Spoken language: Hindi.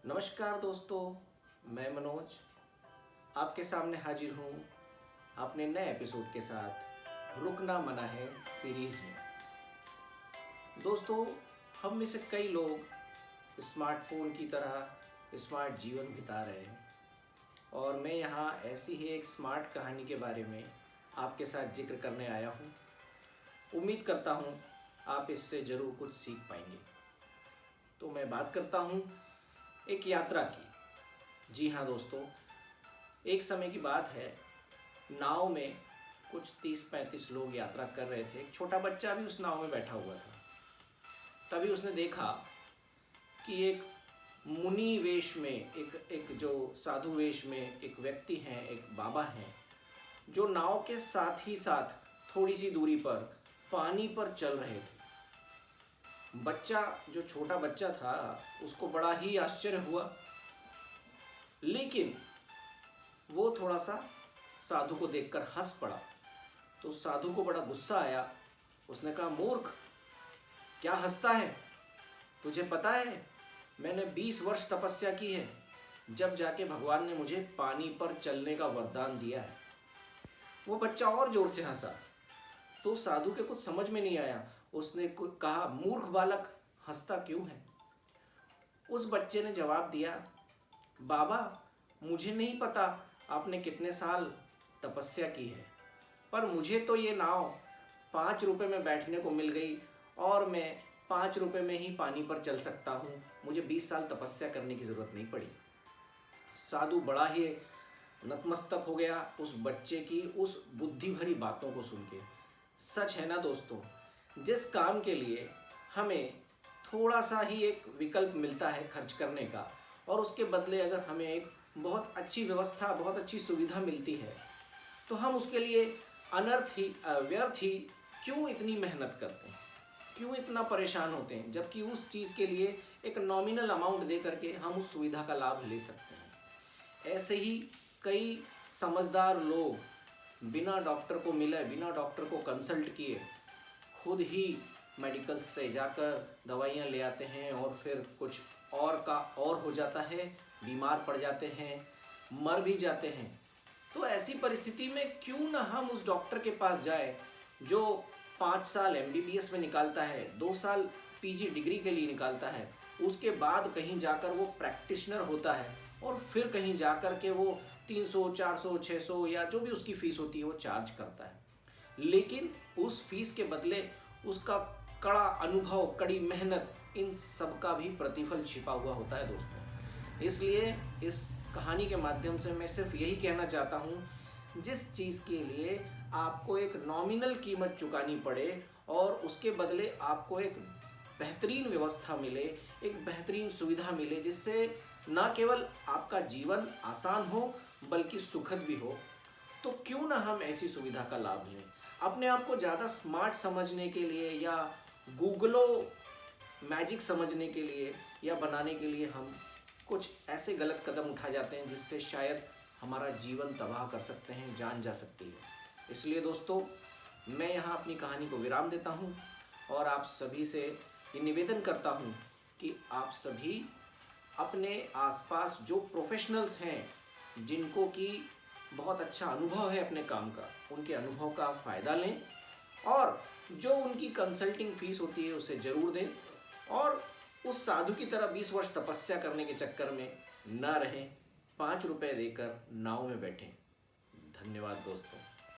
नमस्कार दोस्तों, मैं मनोज आपके सामने हाजिर हूँ अपने नए एपिसोड के साथ रुकना मना है सीरीज़ में। दोस्तों, हम में से कई लोग स्मार्टफोन की तरह स्मार्ट जीवन बिता रहे हैं और मैं यहाँ ऐसी ही एक स्मार्ट कहानी के बारे में आपके साथ जिक्र करने आया हूँ। उम्मीद करता हूँ आप इससे ज़रूर कुछ सीख पाएंगे। तो मैं बात करता हूँ एक यात्रा की। जी हाँ दोस्तों, एक समय की बात है, नाव में कुछ 30-35 लोग यात्रा कर रहे थे। एक छोटा बच्चा भी उस नाव में बैठा हुआ था। तभी उसने देखा कि एक मुनि वेश में एक जो साधु वेश में एक व्यक्ति हैं, एक बाबा हैं, जो नाव के साथ ही साथ थोड़ी सी दूरी पर पानी पर चल रहे थे। बच्चा, जो छोटा बच्चा था, उसको बड़ा ही आश्चर्य हुआ, लेकिन वो थोड़ा सा साधु को देखकर हंस पड़ा। तो साधु को बड़ा गुस्सा आया। उसने कहा, मूर्ख, क्या हंसता है? तुझे पता है मैंने 20 वर्ष तपस्या की है, जब जाके भगवान ने मुझे पानी पर चलने का वरदान दिया है। वो बच्चा और जोर से हंसा। तो साधु के कुछ समझ में नहीं आया। उसने कहा, मूर्ख बालक, हंसता क्यों है? उस बच्चे ने जवाब दिया, बाबा, मुझे नहीं पता आपने कितने साल तपस्या की है, पर मुझे तो ये नाव 5 रुपए में बैठने को मिल गई और मैं 5 रुपए में ही पानी पर चल सकता हूँ। मुझे 20 साल तपस्या करने की ज़रूरत नहीं पड़ी। साधु बड़ा ही नतमस्तक हो गया उस बच्चे की उस बुद्धि भरी बातों को सुन के। सच है ना दोस्तों, जिस काम के लिए हमें थोड़ा सा ही एक विकल्प मिलता है खर्च करने का, और उसके बदले अगर हमें एक बहुत अच्छी व्यवस्था, बहुत अच्छी सुविधा मिलती है, तो हम उसके लिए व्यर्थ ही क्यों इतनी मेहनत करते हैं, क्यों इतना परेशान होते हैं, जबकि उस चीज़ के लिए एक नॉमिनल अमाउंट दे करके हम उस सुविधा का लाभ ले सकते हैं। ऐसे ही कई समझदार लोग बिना डॉक्टर को मिले, बिना डॉक्टर को कंसल्ट किए, खुद ही मेडिकल से जाकर दवाइयाँ ले आते हैं और फिर कुछ और हो जाता है, बीमार पड़ जाते हैं, मर भी जाते हैं। तो ऐसी परिस्थिति में क्यों ना हम उस डॉक्टर के पास जाए जो 5 साल MBBS में निकालता है, 2 साल PG डिग्री के लिए निकालता है, उसके बाद कहीं जाकर वो प्रैक्टिशनर होता है और फिर कहीं जाकर के वो 300, 400, 600 या जो भी उसकी फ़ीस होती है वो चार्ज करता है। लेकिन उस फीस के बदले उसका कड़ा अनुभव, कड़ी मेहनत, इन सब का भी प्रतिफल छिपा हुआ होता है दोस्तों। इसलिए इस कहानी के माध्यम से मैं सिर्फ यही कहना चाहता हूँ, जिस चीज़ के लिए आपको एक नॉमिनल कीमत चुकानी पड़े और उसके बदले आपको एक बेहतरीन व्यवस्था मिले, एक बेहतरीन सुविधा मिले, जिससे न केवल आपका जीवन आसान हो बल्कि सुखद भी हो, तो क्यों ना हम ऐसी सुविधा का लाभ लें। अपने आप को ज़्यादा स्मार्ट समझने के लिए या गूगलो मैजिक समझने के लिए या बनाने के लिए हम कुछ ऐसे गलत कदम उठा जाते हैं जिससे शायद हमारा जीवन तबाह कर सकते हैं, जान जा सकती है। इसलिए दोस्तों, मैं यहाँ अपनी कहानी को विराम देता हूँ और आप सभी से ये निवेदन करता हूँ कि आप सभी अपने आसपास जो प्रोफेशनल्स हैं, जिनको कि बहुत अच्छा अनुभव है अपने काम का, उनके अनुभव का फ़ायदा लें और जो उनकी कंसल्टिंग फ़ीस होती है उसे ज़रूर दें, और उस साधु की तरह 20 वर्ष तपस्या करने के चक्कर में न रहें। 5 रुपए देकर नाव में बैठें। धन्यवाद दोस्तों।